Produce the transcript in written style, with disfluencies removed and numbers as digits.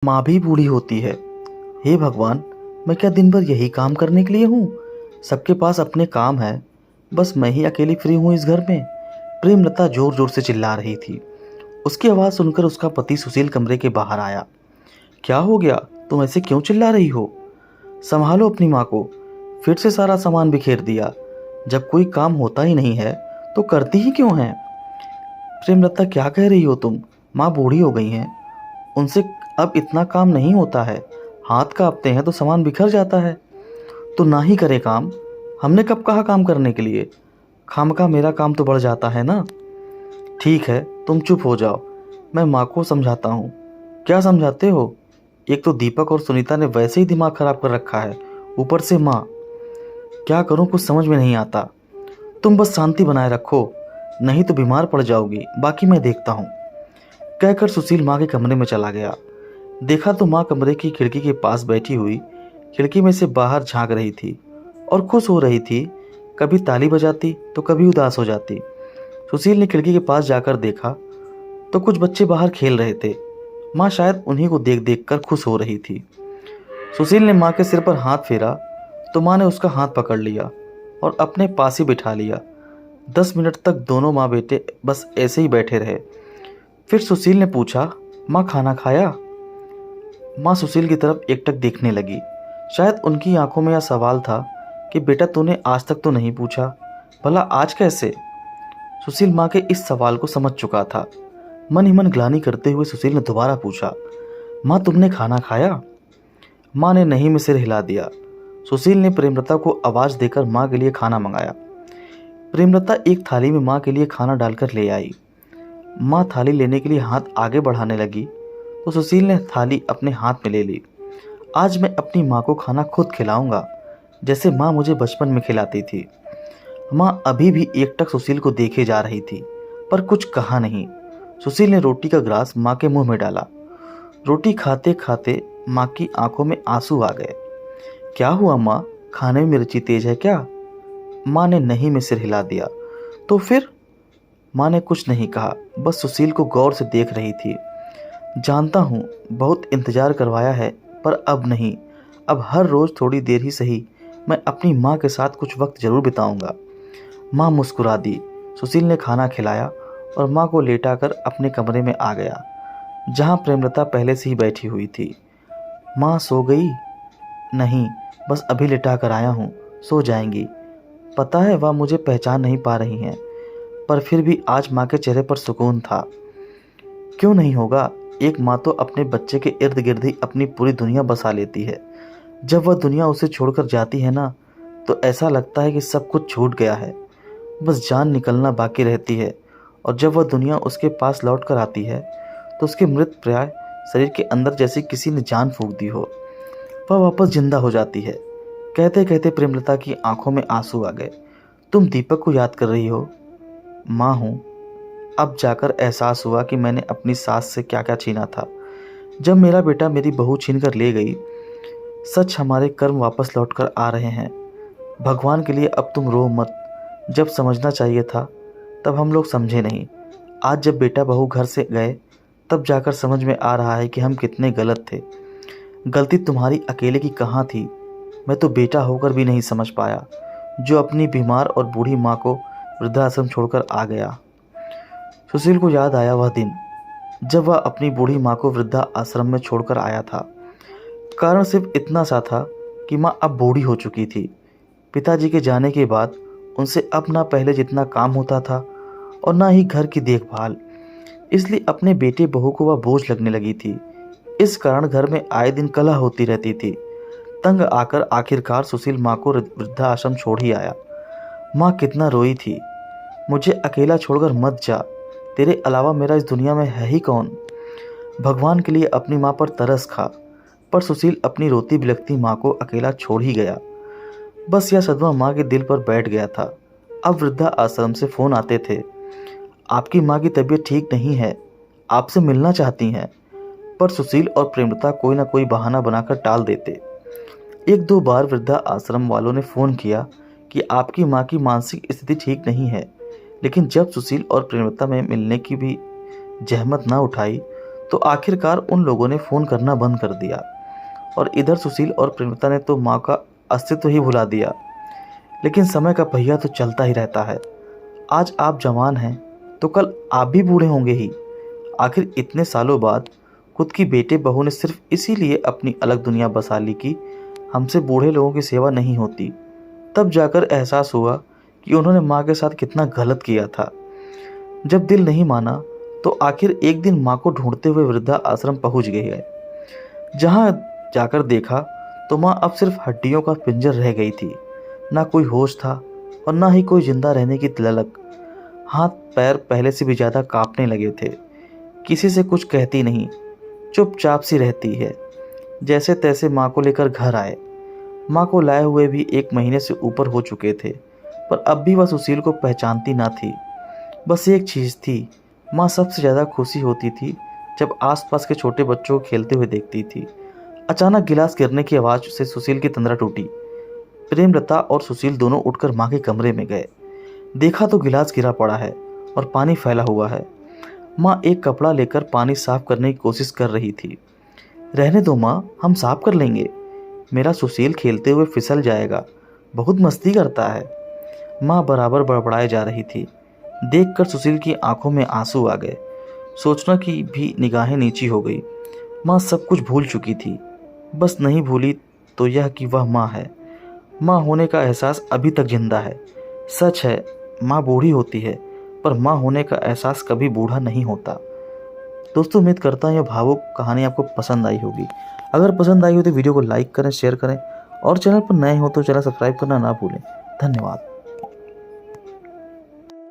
माँ भी बूढ़ी होती है। हे भगवान, मैं क्या दिन भर यही काम करने के लिए हूँ? सबके पास अपने काम है, बस मैं ही अकेली फ्री हूँ इस घर में। प्रेमलता जोर जोर से चिल्ला रही थी। उसकी आवाज़ सुनकर उसका पति सुशील कमरे के बाहर आया। क्या हो गया? तुम ऐसे क्यों चिल्ला रही हो? संभालो अपनी माँ को। फिर से सारा सामान बिखेर दिया। जब कोई काम होता ही नहीं है तो करती ही क्यों है? प्रेमलता, क्या कह रही हो तुम? माँ बूढ़ी हो गई हैं, उनसे अब इतना काम नहीं होता है। हाथ कांपते हैं तो सामान बिखर जाता है। तो ना ही करे काम। हमने कब कहा काम करने के लिए? खामखा मेरा काम तो बढ़ जाता है ना। ठीक है, तुम चुप हो जाओ, मैं माँ को समझाता हूँ। क्या समझाते हो? एक तो दीपक और सुनीता ने वैसे ही दिमाग खराब कर रखा है, ऊपर से माँ। क्या करूँ, कुछ समझ में नहीं आता। तुम बस शांति बनाए रखो, नहीं तो बीमार पड़ जाओगी। बाकी मैं देखता हूँ। कहकर सुशील माँ के कमरे में चला गया। देखा तो माँ कमरे की खिड़की के पास बैठी हुई खिड़की में से बाहर झांक रही थी और खुश हो रही थी। कभी ताली बजाती तो कभी उदास हो जाती। सुशील ने खिड़की के पास जाकर देखा तो कुछ बच्चे बाहर खेल रहे थे। माँ शायद उन्हीं को देख देख कर खुश हो रही थी। सुशील ने माँ के सिर पर हाथ फेरा तो माँ ने उसका हाथ पकड़ लिया और अपने पास ही बिठा लिया। 10 मिनट तक दोनों माँ बेटे बस ऐसे ही बैठे रहे। फिर सुशील ने पूछा, माँ खाना खाया? माँ सुशील की तरफ एकटक देखने लगी। शायद उनकी आंखों में यह सवाल था कि बेटा तूने आज तक तो नहीं पूछा, भला आज कैसे? सुशील माँ के इस सवाल को समझ चुका था। मन ही मन ग्लानि करते हुए सुशील ने दोबारा पूछा, माँ तुमने खाना खाया? माँ ने नहीं में सिर हिला दिया। सुशील ने प्रेमलता को आवाज़ देकर माँ के लिए खाना मंगाया। प्रेमलता एक थाली में माँ के लिए खाना डालकर ले आई। माँ थाली लेने के लिए हाथ आगे बढ़ाने लगी तो सुशील ने थाली अपने हाथ में ले ली। आज मैं अपनी माँ को खाना खुद खिलाऊंगा, जैसे माँ मुझे बचपन में खिलाती थी। माँ अभी भी एकटक सुशील को देखे जा रही थी, पर कुछ कहा नहीं। सुशील ने रोटी का ग्रास माँ के मुंह में डाला। रोटी खाते खाते माँ की आंखों में आंसू आ गए। क्या हुआ माँ, खाने में मिर्ची तेज है क्या? माँ ने नहीं में सिर हिला दिया। तो फिर? माँ ने कुछ नहीं कहा, बस सुशील को गौर से देख रही थी। जानता हूँ बहुत इंतज़ार करवाया है, पर अब नहीं। अब हर रोज़ थोड़ी देर ही सही, मैं अपनी माँ के साथ कुछ वक्त ज़रूर बिताऊंगा। माँ मुस्कुरा दी। सुशील ने खाना खिलाया और माँ को लेटाकर अपने कमरे में आ गया, जहाँ प्रेमलता पहले से ही बैठी हुई थी। माँ सो गई? नहीं, बस अभी लिटा कर आया हूँ, सो जाएंगी। पता है वह मुझे पहचान नहीं पा रही हैं, पर फिर भी आज माँ के चेहरे पर सुकून था। क्यों नहीं होगा? एक माँ तो अपने बच्चे के इर्द गिर्द ही अपनी पूरी दुनिया बसा लेती है। जब वह दुनिया उसे छोड़कर जाती है ना, तो ऐसा लगता है कि सब कुछ छूट गया है, बस जान निकलना बाकी रहती है। और जब वह दुनिया उसके पास लौट कर आती है तो उसके मृत प्राय शरीर के अंदर जैसे किसी ने जान फूंक दी हो, वह वापस जिंदा हो जाती है। कहते कहते प्रेमलता की आंखों में आंसू आ गए। तुम दीपक को याद कर रही हो? माँ हूँ। अब जाकर एहसास हुआ कि मैंने अपनी सास से क्या क्या छीना था। जब मेरा बेटा मेरी बहू छीन कर ले गई, सच हमारे कर्म वापस लौट कर आ रहे हैं। भगवान के लिए अब तुम रो मत। जब समझना चाहिए था तब हम लोग समझे नहीं। आज जब बेटा बहू घर से गए तब जाकर समझ में आ रहा है कि हम कितने गलत थे। गलती तुम्हारी अकेले की कहाँ थी? मैं तो बेटा होकर भी नहीं समझ पाया, जो अपनी बीमार और बूढ़ी माँ को वृद्धाश्रम छोड़कर आ गया। सुशील को याद आया वह दिन जब वह अपनी बूढ़ी माँ को वृद्धा आश्रम में छोड़कर आया था। कारण सिर्फ इतना सा था कि माँ अब बूढ़ी हो चुकी थी। पिताजी के जाने के बाद उनसे अब ना पहले जितना काम होता था और ना ही घर की देखभाल, इसलिए अपने बेटे बहू को वह बोझ लगने लगी थी। इस कारण घर में आए दिन कलह होती रहती थी। तंग आकर आखिरकार सुशील माँ को वृद्धाश्रम छोड़ ही आया। माँ कितना रोई थी, मुझे अकेला छोड़कर मत जा, तेरे अलावा मेरा इस दुनिया में है ही कौन। भगवान के लिए अपनी माँ पर तरस खा, पर सुशील अपनी रोती बिलखती माँ को अकेला छोड़ ही गया। बस यह सदमा माँ के दिल पर बैठ गया था। अब वृद्धा आश्रम से फ़ोन आते थे, आपकी माँ की तबीयत ठीक नहीं है, आपसे मिलना चाहती हैं। पर सुशील और प्रेमलता कोई ना कोई बहाना बनाकर टाल देते। एक दो बार वृद्धा आश्रम वालों ने फ़ोन किया कि आपकी माँ की मानसिक स्थिति ठीक नहीं है, लेकिन जब सुशील और प्रेमलता में मिलने की भी जहमत ना उठाई तो आखिरकार उन लोगों ने फ़ोन करना बंद कर दिया और इधर सुशील और प्रेमलता ने तो माँ का अस्तित्व ही भुला दिया। लेकिन समय का पहिया तो चलता ही रहता है। आज आप जवान हैं तो कल आप भी बूढ़े होंगे ही। आखिर इतने सालों बाद खुद की बेटे बहू ने सिर्फ इसीलिए अपनी अलग दुनिया बसा ली कि हमसे बूढ़े लोगों की सेवा नहीं होती। तब जाकर एहसास हुआ कि उन्होंने माँ के साथ कितना गलत किया था। जब दिल नहीं माना तो आखिर एक दिन माँ को ढूंढते हुए वृद्धा आश्रम पहुँच गए। जहाँ जाकर देखा तो माँ अब सिर्फ हड्डियों का पिंजर रह गई थी। ना कोई होश था और ना ही कोई जिंदा रहने की ललक। हाथ पैर पहले से भी ज़्यादा कांपने लगे थे। किसी से कुछ कहती नहीं, चुपचाप सी रहती है। जैसे तैसे माँ को लेकर घर आए। माँ को लाए हुए भी 1 महीने से ऊपर हो चुके थे, पर अब भी वह सुशील को पहचानती ना थी। बस एक चीज़ थी, माँ सबसे ज़्यादा खुशी होती थी जब आसपास के छोटे बच्चों को खेलते हुए देखती थी। अचानक गिलास गिरने की आवाज़ से सुशील की तंद्रा टूटी। प्रेमलता और सुशील दोनों उठकर माँ के कमरे में गए। देखा तो गिलास गिरा पड़ा है और पानी फैला हुआ है। माँ एक कपड़ा लेकर पानी साफ करने की कोशिश कर रही थी। रहने दो माँ, हम साफ कर लेंगे। मेरा सुशील खेलते हुए फिसल जाएगा, बहुत मस्ती करता है। माँ बराबर बड़बड़ाए जा रही थी। देखकर सुशील की आंखों में आंसू आ गए। सोचना की भी निगाहें नीची हो गई। माँ सब कुछ भूल चुकी थी, बस नहीं भूली तो यह कि वह माँ है। माँ होने का एहसास अभी तक जिंदा है। सच है, माँ बूढ़ी होती है, पर माँ होने का एहसास कभी बूढ़ा नहीं होता। दोस्तों, उम्मीद करता हूँ यह भावुक कहानी आपको पसंद आई होगी। अगर पसंद आई हो तो वीडियो को लाइक करें, शेयर करें और चैनल पर नए हो तो चैनल सब्सक्राइब करना ना भूलें। धन्यवाद।